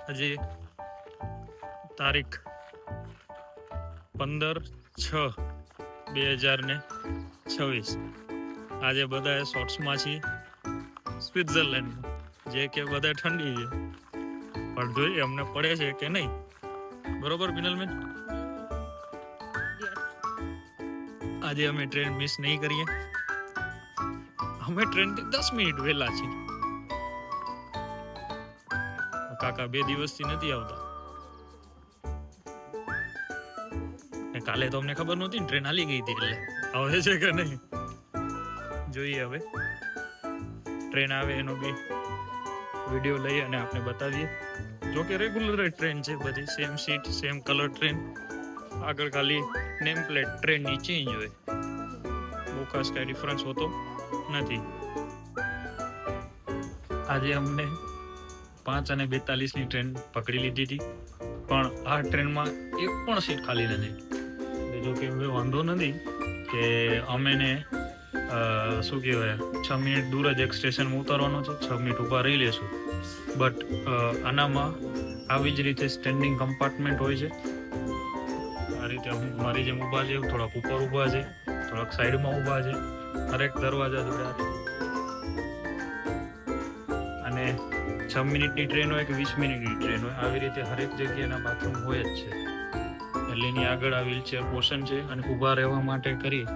આજે તારીખ 15/6/2026 આજે બધા શોર્ટ્સમાં છીએ સ્વિટ્ઝરલેન્ડમાં, જે કે બધા ઠંડી છે પણ જોઈએ અમને પડે છે કે નહીં. બરોબર પિનલબેન? આજે અમે ટ્રેન મિસ નહીં કરીએ. અમે ટ્રેનથી 10 મિનિટ વહેલા છીએ. કાકા 2 દિવસથી નથી આવતા. કાલે તો અમને ખબર નહોતી ને, ટ્રેન હાલી ગઈ હતી, એટલે આવે છે કે નહીં જોઈએ. હવે ટ્રેન આવે એનો બી વિડીયો લઈએ અને આપણે બતાવીએ. જો કે રેગ્યુલર ટ્રેન છે, બધી same seat same colour train. આગળ ખાલી નેમ પ્લેટ ટ્રેનની ચેન્જ હોય, બહુ ખાસ કાંઈ ડિફરન્સ હોતો નથી. આજે અમને 5:42ની ટ્રેન પકડી લીધી હતી, પણ આ ટ્રેનમાં એક પણ સીટ ખાલી નથી. જો કે હવે વાંધો નથી કે અમે શું કહેવાય 6 મિનિટ દૂર જ એક સ્ટેશનમાં ઉતારવાનું છે, 6 મિનિટ ઊભા રહી લેશું. બટ આનામાં આવી જ રીતે સ્ટેન્ડિંગ કમ્પાર્ટમેન્ટ હોય છે. આ રીતે મારી જેમ ઊભા છે, થોડાક ઉપર ઊભા છે, થોડાક સાઈડમાં ઊભા છે, હરેક દરવાજા જોડે. અને 6 મિનિટની ટ્રેન હોય કે 20 મિનિટની ટ્રેન હોય, આવી રીતે હરેક જગ્યાના બાથરૂમ હોય જ છે. એટલે એની આગળ આ વ્હીલચેર પોર્શન છે અને ઊભા રહેવા માટે કરી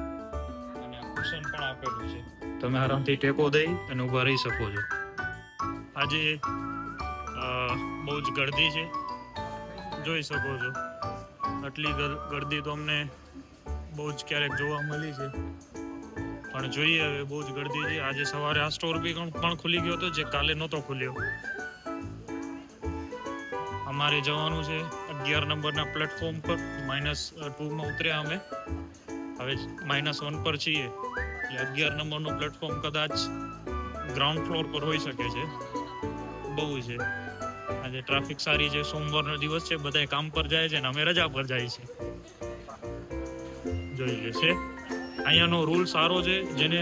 અને આ પોર્શન પણ આપેલું છે. તમે આરામથી ટેકો દઈ અને ઊભા રહી શકો છો. આજે બહુ જ ગળદી છે, જોઈ શકો છો. આટલી ગળદી તો અમને બહુ જ ક્યારેક જોવા મળી છે, પણ જોઈએ હવે બહુ જ ગળદી છે. આજે સવારે આ સ્ટોર બી પણ ખુલી ગયો હતો, જે કાલે નહોતો ખુલ્યો. અમારે જવાનું છે 11 નંબરના પ્લેટફોર્મ પર. -2માં ઉતર્યા અમે, હવે -1 પર છીએ. એટલે 11 નંબરનું પ્લેટફોર્મ કદાચ ગ્રાઉન્ડ ફ્લોર પર હોઈ શકે છે. બહુ છે આજે ટ્રાફિક સારી છે. સોમવારનો દિવસ છે, બધા કામ પર જાય છે ને અમે રજા પર જાય છે. જોઈ લેશે. અહીંયાનો રૂલ સારો છે, જેને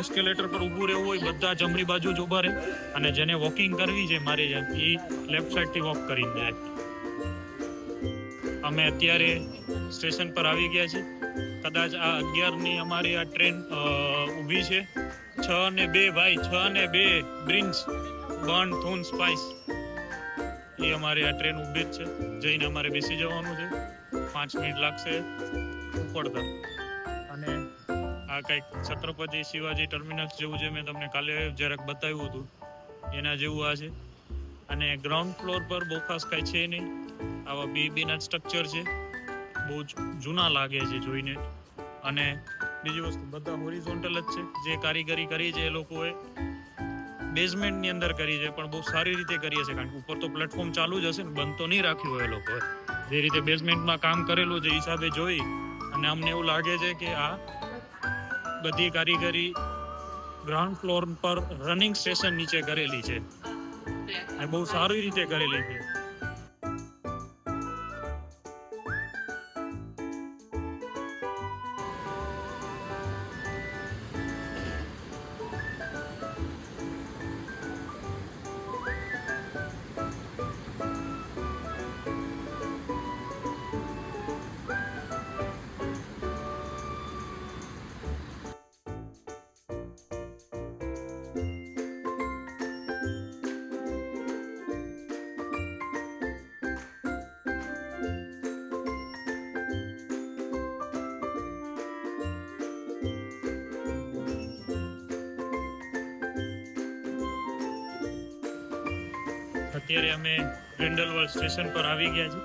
એસ્કેલેટર પર ઊભું રહેવું હોય બધા જમણી બાજુ જ ઊભા રહે, અને જેને વોકિંગ કરવી છે મારી જેમ, એ લેફ્ટ સાઈડથી વોક કરીને જાય. અમે અત્યારે સ્ટેશન પર આવી ગયા છીએ. કદાચ આ 11ની અમારી આ ટ્રેન ઊભી છે. 6:02 ભાઈ, 6:02 બ્રિન્સ બર્ન થૂન સ્પાઇસ. એ અમારી આ ટ્રેન ઊભી જ છે. જઈને અમારે બેસી જવાનું છે. 5 મિનિટ લાગશે ઉપડતા. અને આ કંઈક છત્રપતિ શિવાજી ટર્મિનસ જેવું છે, મેં તમને કાલે જરાક બતાવ્યું હતું એના જેવું આ છે. અને ગ્રાઉન્ડ ફ્લોર પર બહુ ખાસ કાંઈ છે નહીં, આવા બીના સ્ટ્રક્ચર છે, બહુ જ જૂના લાગે છે જોઈને. અને બીજી વસ્તુ, બધા હોરિઝોન્ટલ જ છે. જે કારીગરી કરી છે એ લોકોએ બેઝમેન્ટની અંદર કરી છે, પણ બહુ સારી રીતે કરી છે, કારણ કે ઉપર તો પ્લેટફોર્મ ચાલુ જ હશે ને, બંધ તો નહીં રાખ્યું હોય એ લોકોએ. જે રીતે બેઝમેન્ટમાં કામ કરેલું છે એ હિસાબે જોઈ અને અમને એવું લાગે છે કે આ બધી કારીગરી ગ્રાઉન્ડ ફ્લોર પર રનિંગ સ્ટેશન નીચે કરેલી છે, અને બહુ સારી રીતે કરેલી છે. અત્યારે અમે ગ્રિન્ડલવાલ્ડ સ્ટેશન પર આવી ગયા છીએ.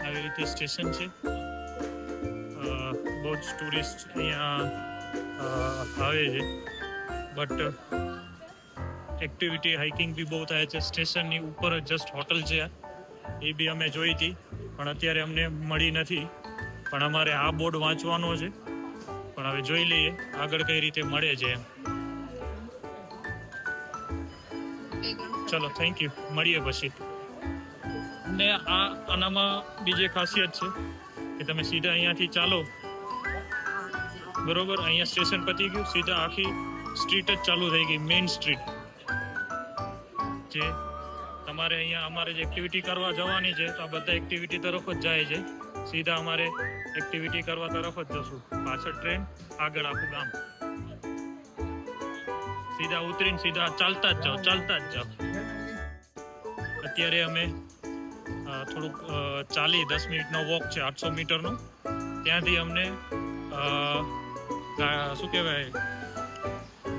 આવી રીતે સ્ટેશન છે. બહુ જ ટુરિસ્ટ અહીંયા આવે છે, બટ એક્ટિવિટી હાઇકિંગ બી બહુ થાય છે. સ્ટેશનની ઉપર જ જસ્ટ હોટલ છે, એ બી અમે જોઈ હતી, પણ અત્યારે અમને મળી નથી. પણ અમારે આ બોર્ડ વાંચવાનો છે, પણ હવે જોઈ લઈએ આગળ કઈ રીતે મળે છે એમ. ચલો, થેન્ક યુ, મળીએ પછી. ને આનામાં બીજી ખાસિયત છે કે તમે સીધા અહીંયાથી ચાલો, બરોબર, અહીંયા સ્ટેશન પતી ગયું, સીધા આખી સ્ટ્રીટ જ ચાલુ થઈ ગઈ, મેઇન સ્ટ્રીટ જે તમારે અહીંયા અમારે જે એક્ટિવિટી કરવા જવાની છે તો આ બધા એક્ટિવિટી તરફ જ જાય છે. સીધા અમારે એક્ટિવિટી કરવા તરફ જ જશું. પાછળ ટ્રેન, આગળ આખું ગામ. સીધા ઉતરીને સીધા ચાલતા જ જાઓ. અત્યારે અમે થોડુંક 10 મિનિટનો વોક છે, 800 મીટરનો. ત્યાંથી અમને શું કહેવાય,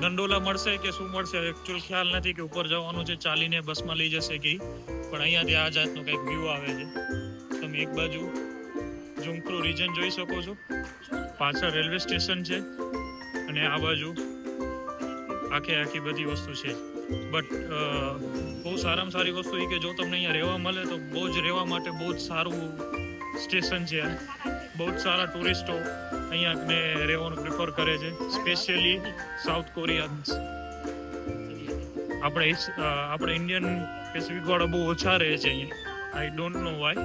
ગંડોલા મળશે કે શું મળશે એકચ્યુઅલ ખ્યાલ નથી, કે ઉપર જવાનું છે ચાલીને બસમાં લઈ જશે કે, પણ અહીંયાથી આ જાતનો કંઈક વ્યૂ આવે છે. તમે એક બાજુ જુમક્રુ રિજન જોઈ શકો છો, પાછળ રેલવે સ્ટેશન છે, અને આ બાજુ આખી બધી વસ્તુ છે. બટ બહુ સારામાં સારી વસ્તુ એ કે જો તમને અહીંયા રહેવા મળે તો રહેવા માટે બહુ જ સારું સ્ટેશન છે. બહુ જ સારા ટુરિસ્ટો અહીંયા રહેવાનું પ્રિફર કરે છે, સ્પેશિયલી સાઉથ કોરિયન્સ. આપણે ઇન્ડિયન પેસિફિક વાળા બહુ ઓછા રહે છે અહીંયા. I don't know why.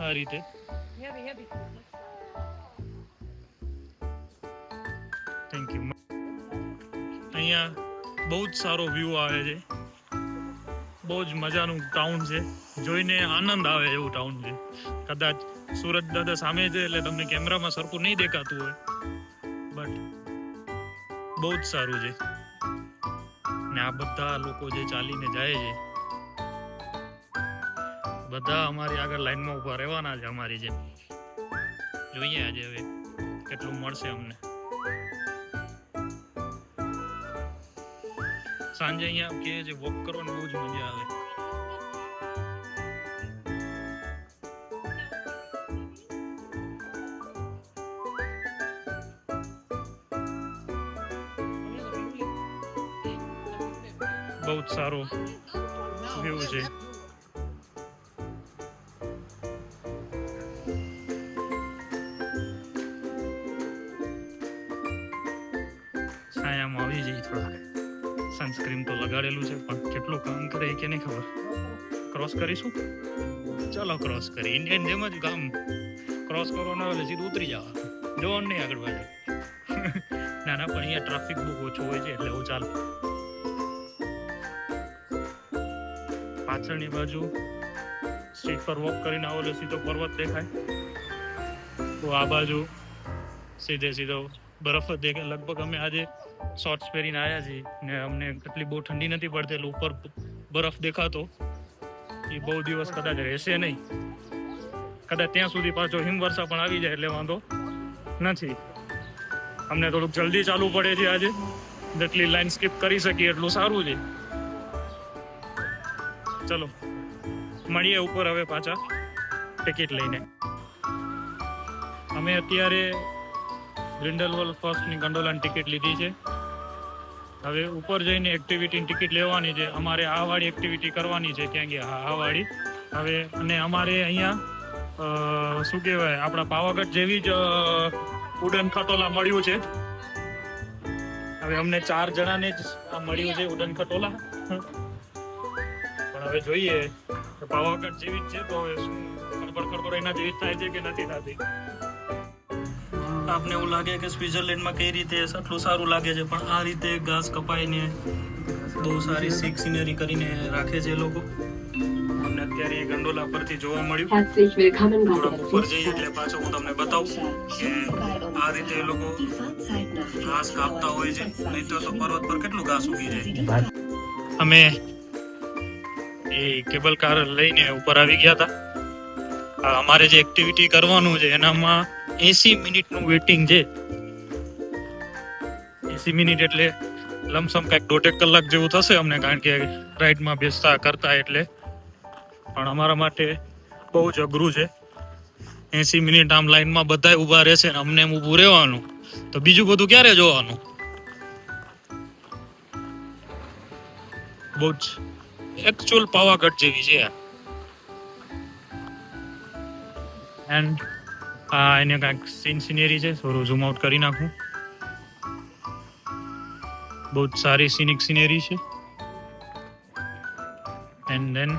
આ રીતે થેન્ક યુ. અહીંયા બહુ જ સારો વ્યૂ આવે છે. બહુ જ મજાનું ટાઉન છે, જોઈને આનંદ આવે એવું ટાઉન છે. કદાચ સુરત દાદા સામે છે એટલે તમને કેમેરામાં સરખું નહીં દેખાતું હોય, બટ બહુ જ સારું છે. ને આ બધા લોકો જે ચાલીને જાય છે, બધા અમારી આગળ લાઈનમાં ઊભા રહેવાના છે અમારી જેમ. જોઈએ આજે હવે કેટલું મળશે અમને. સાંજે અહીંયા કે છે વોક કરવાની બહુ જ મજા આવે. બહુ જ સારો વ્યૂ છે. છાયામાં આવી જઈ થોડાક. સનસ્ક્રીન તો લગાડેલું છે, પણ કેટલું કામ કરે કે નહીં ખબર. ક્રોસ કરીશું, ચાલો ક્રોસ કરી. ઇન્ડિયન જેમ જ ગામ ક્રોસ કરવાનો એટલે સીધું ઉતરી જવા, જોવાનું નહીં આગળ પાછળ. ના પણ અહીંયા ટ્રાફિક બહુ ઓછો હોય છે એટલે હું ચાલે. પાછળની બાજુ સ્ટ્રીટ પર વોક કરીને આવો એટલે સીધો પર્વત દેખાય. તો આ બાજુ સીધો બરફ જ દેખાય. લગભગ અમે આજે શોર્ટ્સ પહેરીને આવ્યા છીએ ને અમને એટલી બહુ ઠંડી નથી પડતી, એટલે ઉપર બરફ દેખાતો. એ બહુ દિવસ કદાચ રહેશે નહીં. કદાચ ત્યાં સુધી પાછો હિમવર્ષા પણ આવી જાય એટલે વાંધો નથી. અમને થોડુંક જલ્દી ચાલવું પડે છે આજે, જેટલી લાઈન સ્કીપ કરી શકીએ એટલું સારું છે. ચલો મળીએ ઉપર હવે પાછા ટિકિટ લઈને. અમે અત્યારે ગ્રિન્ડલવોલ્ડ ફર્સ્ટની ગંડોલાની ટિકિટ લીધી છે. હવે ઉપર જઈને એક્ટિવિટીની ટિકિટ લેવાની છે. અમારે આ વાળી એક્ટિવિટી કરવાની છે. ક્યાં ગયા? આ વાળી. હવે અને અમારે અહીંયા શું કહેવાય, આપણા પાવાગઢ જેવી જ ઉડન ખટોલા મળ્યું છે. હવે અમને 4 જણાને જ મળ્યું છે ઉડન ખટોલા. પણ હવે જોઈએ, પાવાગઢ જેવી જ છે તો હવે શું ખડબડ એના જેવી થાય છે કે નથી થતી. આપને એવું લાગે કે સ્વિટ્ઝરલેન્ડમાં કઈ રીતે આટલું સારું લાગે છે, પણ આ રીતે ઘાસ કપાઈને બહુ સારી સિનરી કરીને રાખે છે એ લોકો. અમને અત્યારે ગંડોલા પરથી જોવા મળ્યું. થોડાક ઉપર જઈએ એટલે પાછું હું તમને બતાવું કે આ રીતે એ લોકો ઘાસ કાપતા હોય છે. નહીં તો પર્વત પર કેટલું ઘાસ ઉગી જાય. અમે એ કેબલ કાર લઈને ઉપર આવી ગયા હતા. અમારે જે એક્ટિવિટી કરવાનું છે એનામાં 80 મિનિટનું વેટિંગ છે. 80 મિનિટ એટલે લમસમ કંઈક 1.5 કલાક જેવું થશે અમને, કારણ કે રાઈડમાં બેસતા કરતા એટલે. પણ અમારા માટે બહુ જ અઘરું છે. 80 મિનિટ આમ લાઈનમાં બધા ઊભા રહેશે ને અમને એમ ઊભું રહેવાનું, તો બીજું બધું ક્યારે જોવાનું. બહુ જ એકચ્યુઅલ પાવાગઢ જેવી છે. એન્ડ એને કાંઈક સિનરી છે. થોડું ઝૂમ આઉટ કરી નાખું. બહુ જ સારી સિનરી છે. એન્ડ દેન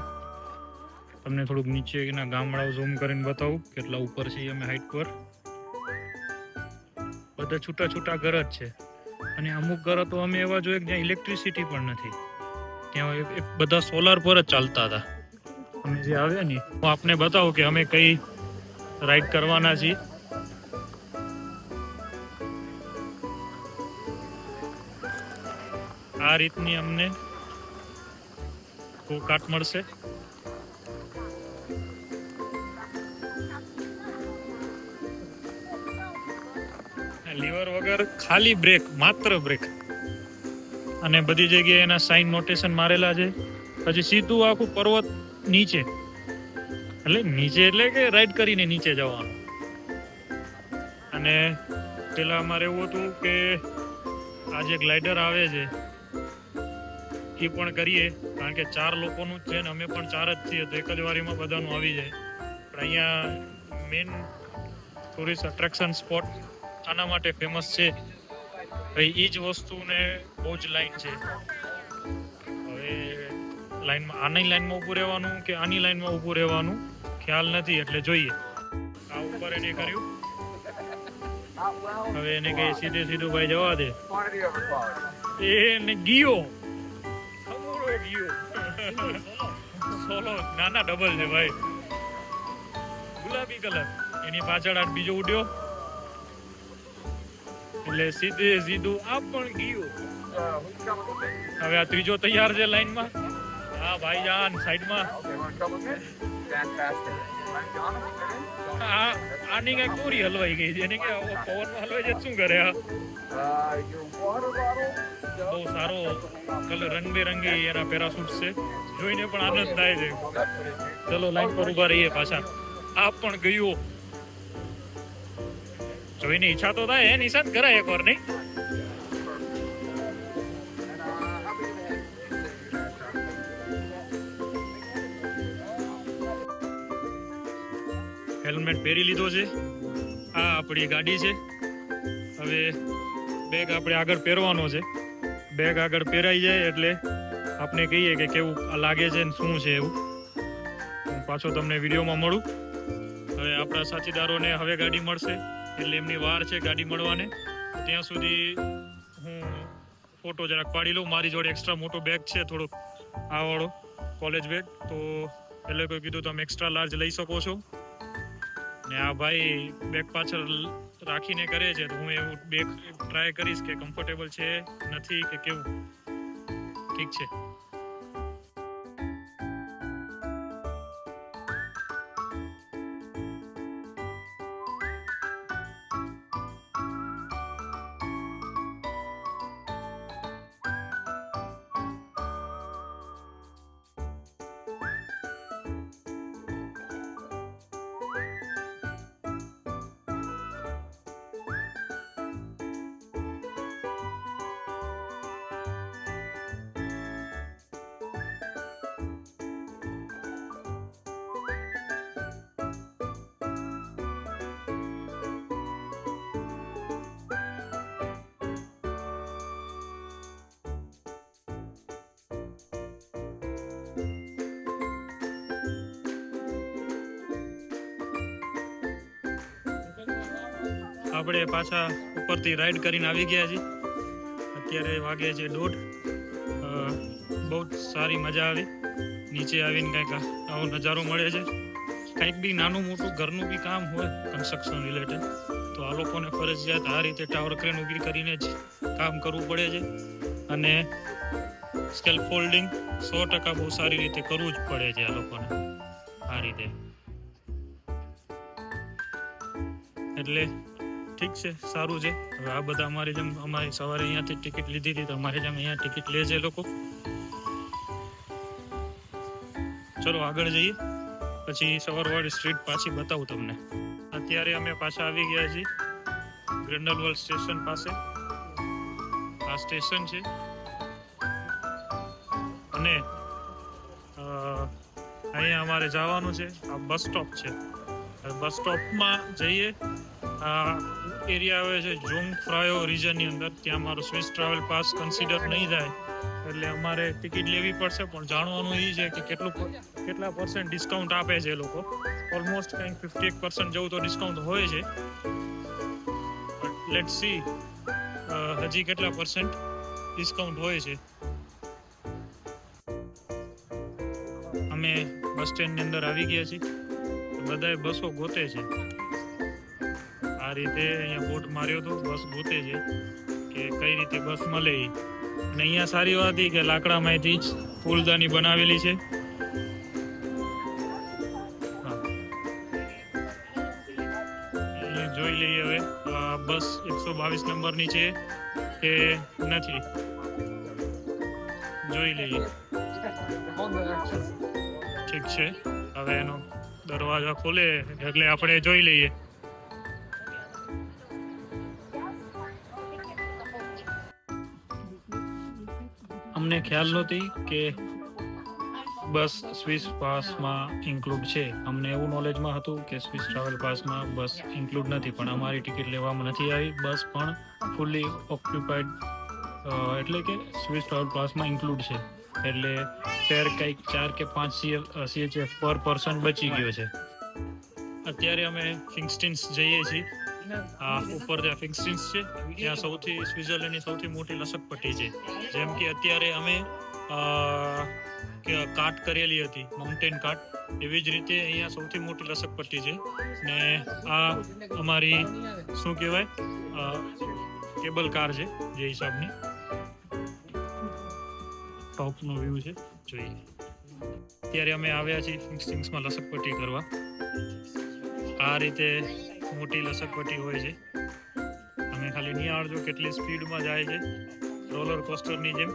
તમને થોડુંક નીચેના ગામડાઓ ઝૂમ કરીને બતાવું કેટલા ઉપર છીએ અમે હાઈટ પર. બધા છૂટા છૂટા ઘર જ છે. અને અમુક ઘરો તો અમે એવા જોઈએ જ્યાં ઇલેક્ટ્રિસિટી પણ નથી, ત્યાં બધા સોલાર પર જ ચાલતા હતા. અમે જે આવ્યા ને હું આપને બતાવું કે અમે કઈ રાઈડ કરવાના છીએ. આ રીતની અમને ગોકાર્ટ મળશે. લીવર વગર ખાલી બ્રેક, માત્ર બ્રેક, અને બધી જગ્યાએ એના સાઇન નોટેશન મારેલા છે. પછી સીધું આખું પર્વત નીચે, એટલે નીચે એટલે કે રાઈડ કરીને નીચે જવાનું. અને પેલા અમારે એવું હતું કે આ જે ગ્લાઇડર આવે છે એ પણ કરીએ, કારણ કે 4 લોકોનું જ છે ને અમે પણ 4 જ છીએ, તો એક જ વારીમાં બધાનું આવી જાય. પણ અહીંયા મેઇન ટુરિસ્ટ અટ્રેક્શન સ્પોટ આના માટે ફેમસ છે. ભાઈ એ જ વસ્તુને બહુ જ લાઈન છે. હવે લાઈનમાં આની લાઈનમાં ઊભું રહેવાનું કે આની લાઈનમાં ઊભું રહેવાનું ખ્યાલ નથી, એટલે જોઈએ. આ ઉપર એને કર્યું, હવે એને કઈ સીધું ભાઈ જવા દે. એને ગયો સોલો, નાના ડબલ છે ભાઈ, ગુલાબી કલર. એની પાછળ આ બીજો ઉડ્યો, એટલે સીધું આ પણ ગયું. હવે આ ત્રીજો તૈયાર છે લાઈનમાં. હા ભાઈ જાન સાઈડમાં. આની કઈક દોરી હલવાઈ ગઈ છે, એને કે પવનમાં હલવાઈ જાય શું કરે? આ બહુ સારો કલર, રંગબેરંગી એના પેરાશૂટ છે, જોઈને પણ આનંદ થાય છે. ચલો લાઈન પર ઉભા રહીએ પાછા. આ પણ ગયું, જોઈને ઈચ્છા તો થાય નિશાન કરાય એક વાર, નહીં? હેલ્મેટ પહેરી લીધો છે. આ આપણી ગાડી છે. હવે બેગ આપણે આગળ પહેરવાનો છે. બેગ આગળ પહેરાઈ જાય એટલે આપણે કહીએ કે કેવું લાગે છે ને શું છે એવું. હું પાછો તમને વિડીયોમાં મળું. હવે આપણા સાથીદારોને હવે ગાડી મળશે, એટલે એમની વાર છે ગાડી મળવાને. ત્યાં સુધી હું ફોટો જરાક પાડી લઉં. મારી જોડે એક્સ્ટ્રા મોટો બેગ છે, થોડોક આ વાળો કોલેજ બેગ, તો એટલે કોઈ કીધું તમે એક્સ્ટ્રા લાર્જ લઈ શકો છો. ને આ ભાઈ બેગ પાછળ રાખીને કરે છે, તો હું એવું બેગ ટ્રાય કરીશ કે કમ્ફર્ટેબલ છે નથી કે કેવું. ઠીક છે. આપણે પાછા ઉપરથી રાઈડ કરીને આવી ગયા છીએ. અત્યારે વાગે છે 1:30. બહુ સારી મજા આવી. નીચે આવીને કંઈક આવો નજારો મળે છે. કંઈક બી નાનું મોટું ઘરનું બી કામ હોય કન્સ્ટ્રક્શન રિલેટેડ, તો આ લોકોને ફરજિયાત આ રીતે ટાવર ક્રેન ઊભી કરીને જ કામ કરવું પડે છે. અને સ્કેલ ફોલ્ડિંગ 100% બહુ સારી રીતે કરવું જ પડે છે આ લોકોને આ રીતે. એટલે ઠીક છે, સારું છે. હવે આ બધા અમારી જેમ અમારી સવારે અહીંયાથી ટિકિટ લીધી હતી, તો અમારી જેમ અહીંયા ટિકિટ લે છે લોકો. ચલો આગળ જઈએ, પછી સવારવાળી સ્ટ્રીટ પાછી બતાવું તમને. અત્યારે અમે પાછા આવી ગયા છીએ ગ્રેન્ડલવાલ સ્ટેશન પાસે. આ સ્ટેશન છે અને અહીંયા અમારે જવાનું છે. આ બસ સ્ટોપ છે. બસ સ્ટોપમાં જઈએ. આ એરિયા આવે છે જોંગફ્રાયો રિજનની અંદર. ત્યાં મારો સ્વિસ ટ્રાવેલ પાસ કન્સિડર નહીં થાય, એટલે અમારે ટિકિટ લેવી પડશે. પણ જાણવાનું એ છે કે કેટલા પર્સન્ટ ડિસ્કાઉન્ટ આપે છે એ લોકો. ઓલમોસ્ટ કંઈક 51% જેવું તો ડિસ્કાઉન્ટ હોય છે. લેટ્સ સી હજી કેટલા % ડિસ્કાઉન્ટ હોય છે. અમે બસ સ્ટેન્ડની અંદર આવી ગયા છીએ. બધાએ બસો ગોતે છે. આ રીતે અહીંયા બોટ માર્યો તો બસ ગોતે છે કે કઈ રીતે બસ મળે. અને અહીંયા સારી વાત એ કે લાકડામાંથી જ ફૂલદાની બનાવેલી છે. અહીંયા જોઈ લઈએ હવે બસ 122 નંબરની છે કે નથી, જોઈ લઈએ. ઠીક છે, હવે એનો દરવાજા ખોલે એટલે આપણે જોઈ લઈએ. અમને ખ્યાલ નહોતી કે બસ સ્વિસ પાસમાં ઇન્ક્લુડ છે. અમને એવું નોલેજમાં હતું કે સ્વિસ ટ્રાવેલ પાસમાં બસ ઇન્ક્લુડ નથી, પણ અમારી ટિકિટ લેવામાં નથી આવી. બસ પણ ફૂલી ઓક્યુપાઈડ એટલે કે સ્વિસ ટ્રાવેલ પાસમાં ઇન્ક્લુડ છે. એટલે ફેર કંઈક 4 કે 5 CHF પર પર્સન બચી ગયો છે. અત્યારે અમે ફિંગસ્ટીન્સ જઈએ છીએ. આ ઉપર જ્યાં ફિંગસ્ટીન્સ છે ત્યાં સ્વિટ્ઝરલેન્ડની સૌથી મોટી લસકપટ્ટી છે. જેમ કે અત્યારે અમે કાટ કરેલી હતી, માઉન્ટેન કાટ, એવી જ રીતે અહીંયા સૌથી મોટી લસકપટ્ટી છે. ને આ અમારી શું કહેવાય કેબલ કાર છે જે હિસાબની. ટોપનો વ્યૂ છે, જોઈએ. અત્યારે અમે આવ્યા છીએ ફિંગસ્ટીન્સમાં લસકપટ્ટી કરવા. આ રીતે મોટી લસકપટ્ટી હોય છે. તમે ખાલી નિહાળજો કેટલી સ્પીડમાં જાય છે, રોલર કોસ્ટરની જેમ.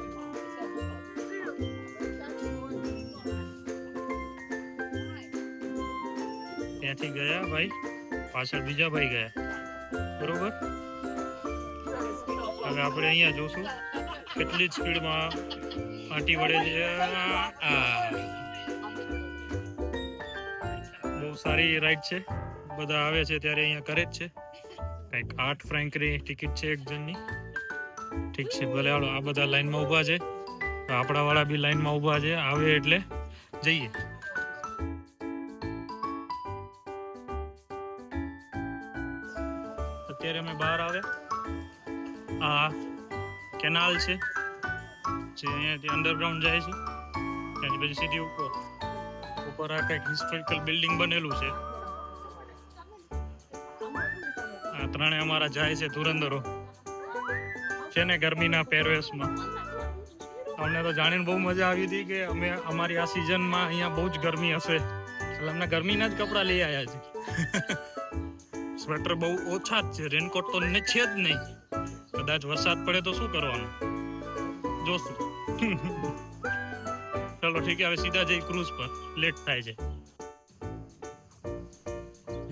ત્યાંથી ગયા ભાઈ, પાછળ બીજા ભાઈ ગયા, બરોબર. હવે આપણે અહીંયા જોશું કેટલી જ સ્પીડમાં આંટી વળે છે. બહુ સારી રાઈડ છે. બધા આવે છે ત્યારે અહીંયા કરે જ છે. કંઈક 8 ફ્રેન્કની ટિકિટ છે એક જણની. ઠીક છે, ભલે હાલો. આ બધા લાઈનમાં ઊભા છે, આપણા વાળા બી લાઈનમાં ઊભા છે. આવે એટલે જઈએ. અત્યારે અમે બહાર આવ્યા. આ કેનાલ છે જે અહીંયાથી અંડરગ્રાઉન્ડ જાય છે. ત્યાંથી પછી સીધી ઉપર આ કંઈક હિસ્ટોરિકલ બિલ્ડિંગ બનેલું છે. આ ત્રણે અમારા જાય છે ધુરંધરો છે ને ગરમીના પહેરવેશમાં. અમને તો જાણીને બહુ મજા આવી હતી કે અમે અમારી આ સિઝનમાં અહીંયા બહુ જ ગરમી હશે, એટલે અમને ગરમીના જ કપડાં લઈ આવ્યા છે. સ્વેટર બહુ ઓછા જ છે, રેનકોટ તો છે જ નહીં. કદાચ વરસાદ પડે તો શું કરવાનું, જોશું. ચલો ઠીક છે, હવે સીધા જઈ ક્રૂઝ પર, લેટ થાય છે.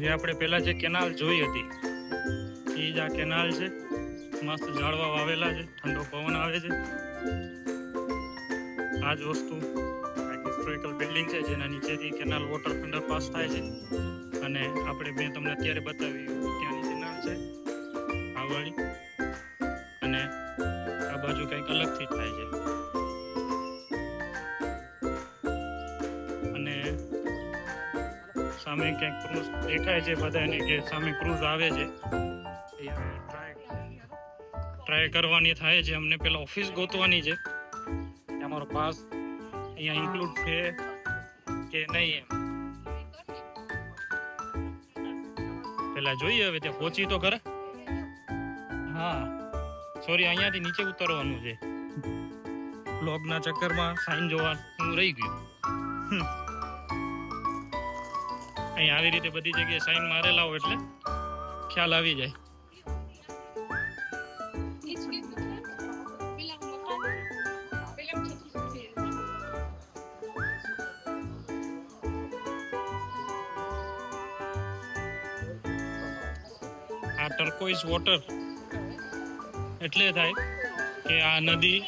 જે આપણે પહેલા જે કેનાલ જોઈ હતી એ જ આ કેનાલ છે. મસ્ત ઝાડવા વાવેલા છે, ઠંડો પવન આવે છે. આ જ વસ્તુ હિસ્ટોરિકલ બિલ્ડિંગ છે જેના નીચેથી કેનાલ વોટર અંડર પાસ થાય છે. અને આપણે મેં તમને અત્યારે બતાવ્યું ત્યાંની કેનાલ છે આ વાળી, અને આ બાજુ કંઈક અલગથી થાય છે. અને સામે ક્યાંક ક્રૂઝ દેખાય છે બધાને કે સામે ક્રૂઝ આવે છે. ટ્રાય કરવાની થાય છે. અમને પેલા ઓફિસ ગોતવાની છે કે અમારો પાસ અહીંયા ઇન્ક્લુડ છે કે નહીં એમ. પેલા જોઈએ, હવે ત્યાં પહોંચી તો ખરા. હા સોરી, અહીંયાથી નીચે ઉતરવાનું છે. બ્લોગના ચક્કરમાં સાઈન જોવાનું રહી ગયું. અહીં આવી રીતે બધી જગ્યાએ સાઈન મારેલા હોય એટલે ખ્યાલ આવી જાય. આ ટર્કોઇઝ વોટર એટલે થાય કે આ નદી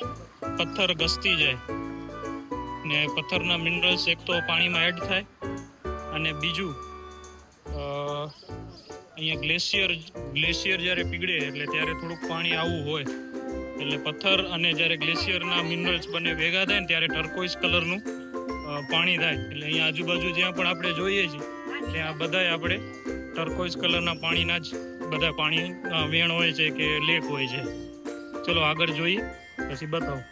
પથ્થર ઘસતી જાય ને પથ્થરના મિનરલ્સ એક તો પાણીમાં એડ થાય, અને બીજું અહીંયા ગ્લેશિયર જ્યારે પીગળે એટલે ત્યારે થોડુંક પાણી આવવું હોય, એટલે પથ્થર અને જ્યારે ગ્લેશિયરના મિનરલ્સ બંને ભેગા થાય ને ત્યારે ટર્કોઇઝ કલરનું પાણી થાય. એટલે અહીંયા આજુબાજુ જ્યાં પણ આપણે જોઈએ છીએ ત્યાં બધાય આપણે ટર્કોઇઝ કલરના પાણીના જ બધા પાણી વેણ હોય છે કે લેક હોય છે. ચલો આગળ જોઈએ પછી બતાવો.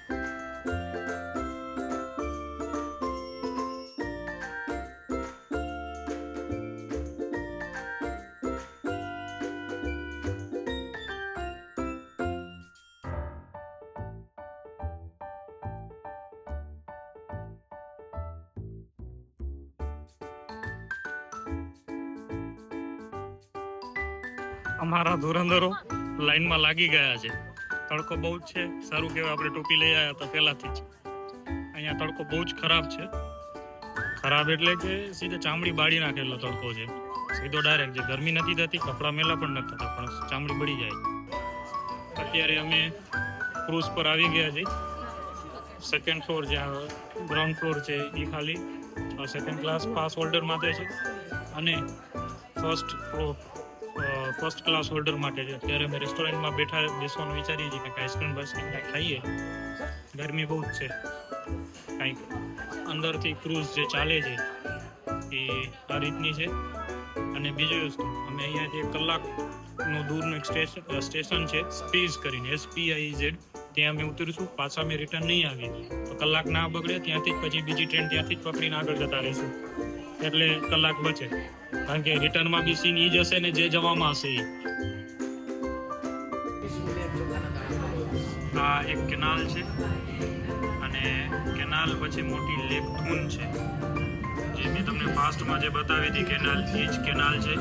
અમારા ધુરંધરો લાઈનમાં લાગી ગયા છે. તડકો બહુ જ છે. સારું કહેવાય આપણે ટોપી લઈ આવ્યા હતા પહેલાથી જ. અહીંયા તડકો બહુ જ ખરાબ છે. ખરાબ એટલે કે સીધે ચામડી બાળી નાખેલો તડકો છે. સીધો ડાયરેક્ટ છે. ગરમી નથી થતી, કપડાં મેલા પણ નથી થતા, પણ ચામડી બળી જાય. અત્યારે અમે ક્રૂઝ પર આવી ગયા છીએ. સેકન્ડ ફ્લોર જ્યાં ગ્રાઉન્ડ ફ્લોર છે એ ખાલી સેકન્ડ ક્લાસ પાસ હોલ્ડર માટે છે અને ફર્સ્ટ ક્લાસ હોલ્ડર માટે છે. અત્યારે અમે રેસ્ટોરન્ટમાં બેસવાનું વિચારીએ છીએ કે આઈસ્ક્રીમ બાઈસ્ક્રીમ કાંઈ ખાઈએ. ગરમી બહુ જ છે. કાંઈક અંદરથી ક્રૂઝ જે ચાલે છે એ આ રીતની છે. અને બીજી વસ્તુ, અમે અહીંયાથી 1 કલાકનું દૂરનું એક સ્ટેશન છે સ્પીઝ કરીને, SPIZ, ત્યાં અમે ઉતરીશું. પાછા અમે રિટર્ન નહીં આવીએ તો કલાક ના બગડે. ત્યાંથી જ પછી બીજી ટ્રેન ત્યાંથી જ પકડીને આગળ જતા રહીશું. એટલે કલાક બચે. કારણ કે રિટર્નમાં બી સીન ઈ જ હશે ને જે જવામાં હશે એ. આ એક કેનાલ છે અને કેનાલ પછી મોટી લેક ધૂન છે. જે મેં તમને ફાસ્ટમાં જે બતાવી હતી કેનાલ, એ જ કેનાલ છે.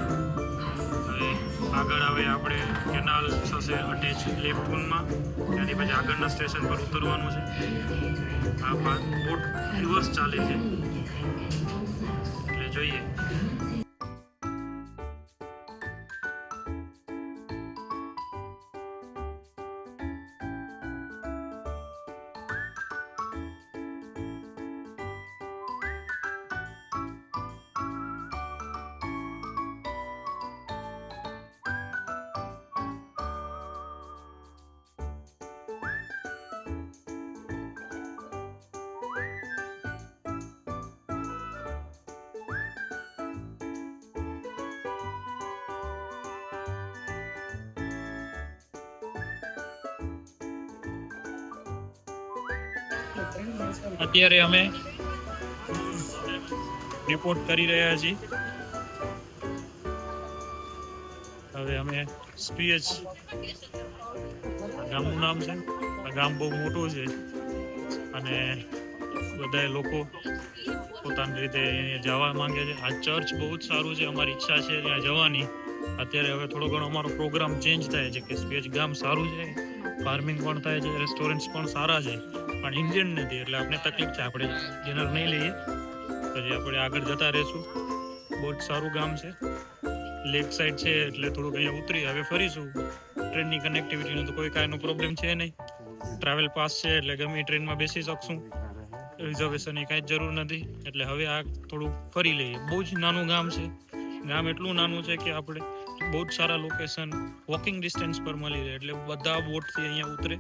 હવે આગળ આપણે કેનાલ થશે અટેચ લેક ધૂનમાં. ત્યાંથી પછી આગળના સ્ટેશન પર ઉતરવાનું છે. આ બોટ રિવર્સ ચાલે છે એટલે જોઈએ. અત્યારે અમે રિપોર્ટ કરી રહ્યા છીએ. હવે અમે સ્પીએચ ગામનું નામ છે. આ ગામ બહુ મોટું છે અને બધા લોકો પોતાની રીતે જવા માંગે છે. આ ચર્ચ બહુ જ સારું છે. અમારી ઈચ્છા છે ત્યાં જવાની. અત્યારે હવે થોડો ઘણો અમારો પ્રોગ્રામ ચેન્જ થાય છે કે સ્પીએચ ગામ સારું છે, ફાર્મિંગ પણ થાય છે, રેસ્ટોરન્ટ્સ પણ સારા છે, પણ ઇન્ડિયન નથી એટલે આપણે તકલીફ છે. આપણે ડિનર નહીં લઈએ, પછી આપણે આગળ જતા રહીશું. બહુ જ સારું ગામ છે. લેક સાઈડ છે એટલે થોડુંક અહીંયા ઉતરી હવે ફરીશું. ટ્રેનની કનેક્ટિવિટીનો તો કોઈ કાંઈનો પ્રોબ્લેમ છે નહીં. ટ્રાવેલ પાસ છે એટલે ગમે ટ્રેનમાં બેસી શકશું. રિઝર્વેશનની કાંઈ જ જરૂર નથી. એટલે હવે આ થોડું ફરી લઈએ. બહુ જ નાનું ગામ છે. ગામ એટલું નાનું છે કે આપણે બહુ જ સારા લોકેશન વોકિંગ ડિસ્ટન્સ પર મળી રહે. એટલે બધા બોટથી અહીંયા ઉતરે,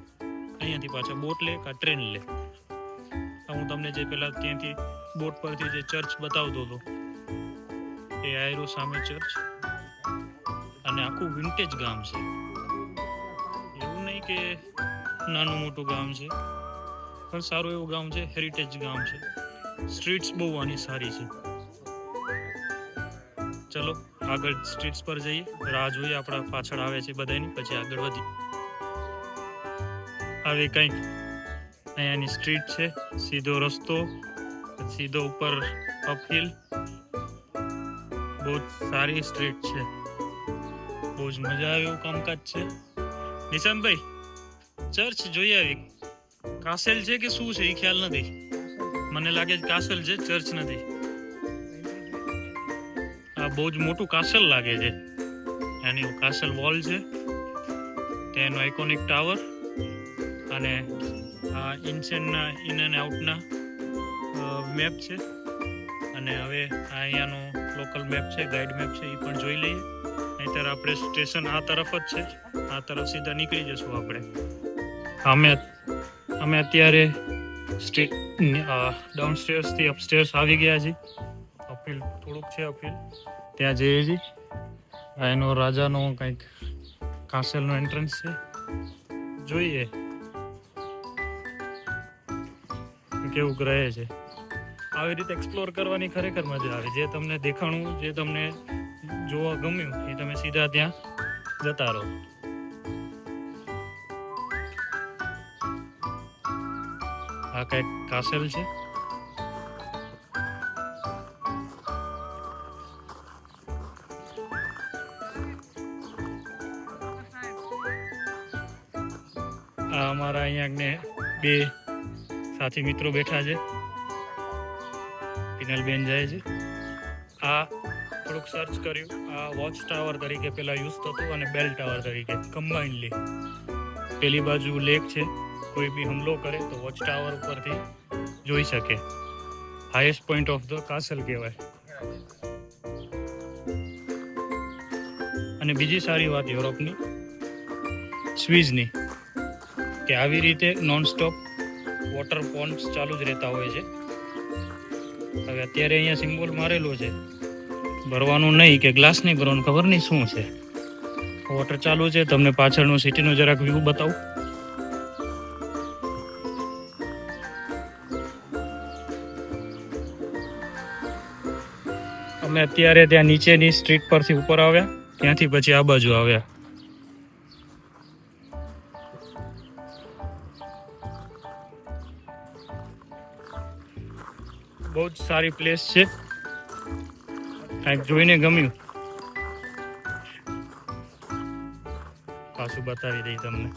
અહીંયાથી પાછા બોટ લે કાં ટ્રેન લે. હું તમને જે પહેલાં ત્યાંથી બોટ પરથી જે ચર્ચ બતાવતો હતો એ આયરો સામે ચર્ચ. અને આખું વિન્ટેજ ગામ છે. એવું નહીં કે નાનું મોટું ગામ છે, પણ સારું એવું ગામ છે. હેરિટેજ ગામ છે. સ્ટ્રીટ્સ બહુ આની સારી છે. ચલો આગળ સ્ટ્રીટ્સ પર જઈએ. રાહ જોઈએ આપણા પાછળ આવે છે બધાની, પછી આગળ વધી. આવી કંઈક અહીંયાની સ્ટ્રીટ છે. સીધો રસ્તો, સીધો ઉપર અપહિલ. બહુ જ સારી સ્ટ્રીટ છે. બહુ જ મજા આવે એવું કામકાજ છે. નિશાંતભાઈ, ચર્ચ જોઈ આવી. કાસેલ છે કે શું છે એ ખ્યાલ નથી. મને લાગે છે કાસલ છે, ચર્ચ નથી. આ બહુ જ મોટું કાસલ લાગે છે. એની કાસલ વોલ છે, તેનો આઇકોનિક ટાવર અને આ ઇન્સેનના ઇન એન્ડ આઉટના મેપ છે. અને હવે આ અહીંયાનો લોકલ મેપ છે, ગાઈડ મેપ છે, એ પણ જોઈ લઈએ. નહીંતર આપણે સ્ટેશન આ તરફ જ છે, આ તરફ સીધા નીકળી જશું આપણે. અમે અત્યારે સ્ટ્રીટ ડાઉનસ્ટેર્સથી અપસ્ટેર્સ આવી ગયા છીએ. અપીલ થોડુંક છે, અપીલ ત્યાં જઈએ છીએ. એનો રાજાનો કંઈક કાસલનો એન્ટ્રન્સ છે, જોઈએ કેવું રહે છે. આવી રીતે એક્સપ્લોર કરવાની ખરેખર મજા આવે. જે તમને દેખાણું, જે તમને જોવા ગમ્યું એ તમે સીધા ત્યાં જતા રહો. આ કંઈક કાસલ છે. આ અમારા અહીંયા ને બે સાથી મિત્રો બેઠા છે. પિનલબેન જાય છે. આ થોડુંક સર્ચ કર્યું. આ વોચ ટાવર તરીકે પેલા યુઝ થતું અને બેલ ટાવર તરીકે કમ્બાઇન્ડલી. પેલી બાજુ લેક છે. કોઈ બી હુમલો કરે તો વોચ ટાવર ઉપરથી જોઈ શકે. Highest point of the castle કહેવાય. અને બીજી સારી વાત યુરોપની, સ્વિઝની, કે આવી રીતે નોન સ્ટોપ વોટર પોન્ડ્સ ચાલુ જ રહેતા હોય છે. હવે અત્યારે અહીંયા સિમ્બોલ મારેલો છે, ભરવાનું નહીં કે ગ્લાસ નહીં ભરવાનું, ખબર નહીં શું છે. વોટર ચાલુ છે. તમને પાછળનું સિટીનું જરાક વ્યૂ બતાવું. અમે અત્યારે ત્યાં નીચેની સ્ટ્રીટ પરથી ઉપર આવ્યા, ત્યાંથી પછી આ બાજુ આવ્યા. બહુ જ સારી પ્લેસ છે. કાંઈક જોઈને ગમ્યું, પાછું બતાવી દઈ તમને.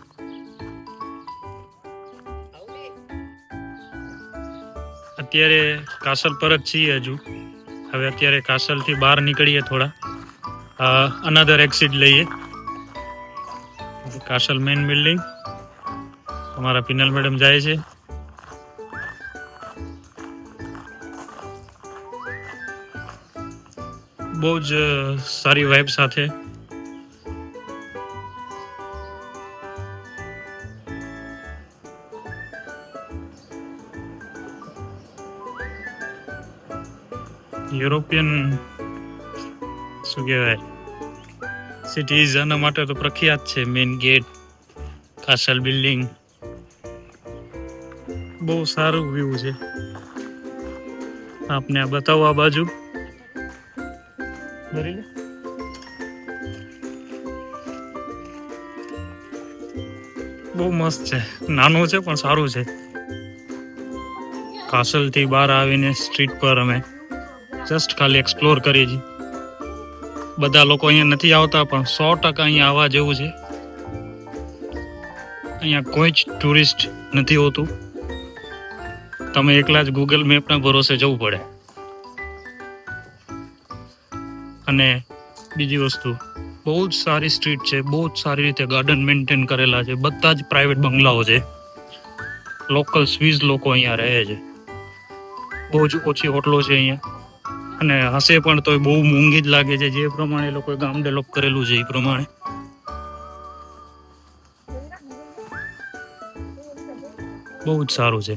અત્યારે કાસલ પર જ છીએ હજુ. હવે અત્યારે કાસલથી બહાર નીકળીએ થોડા, અનધર એક્સિટ લઈએ. Castle main building. અમારા પિનલ મેડમ જાય છે. બહુ જ સારી વાઇબ સાથે. યુરોપિયન શું કહેવાય સિટીઝ આના માટે તો પ્રખ્યાત છે. મેઇન ગેટ, કાસલ બિલ્ડિંગ, બહુ સારું વ્યૂ છે. આપને આ બતાવો આ બાજુ. બહુ મસ્ત છે. નાનું છે પણ સારું છે. કાસલથી બહાર આવીને સ્ટ્રીટ પર અમે જસ્ટ ખાલી એક્સપ્લોર કરીએ છીએ. બધા લોકો અહીંયા નથી આવતા, પણ 100% અહીંયા આવવા જેવું છે. અહીંયા કોઈ જ ટુરિસ્ટ નથી હોતું. તમે એકલા જ ગૂગલ મેપના ભરોસે જવું પડે. અને બીજી વસ્તુ, બહુ જ સારી સ્ટ્રીટ છે. બહુ જ સારી રીતે ગાર્ડન મેન્ટેન કરેલા છે. બધા જ પ્રાઇવેટ બંગલાઓ છે. લોકલ સ્વીઝ લોકો અહીંયા રહે છે. બહુ જ ઓછી હોટલો છે અહીંયા. અને હશે પણ તો બહુ મોંઘી જ લાગે છે. જે પ્રમાણે લોકોએ ગામ ડેવલપ કરેલું છે એ પ્રમાણે. બહુ જ સારું છે.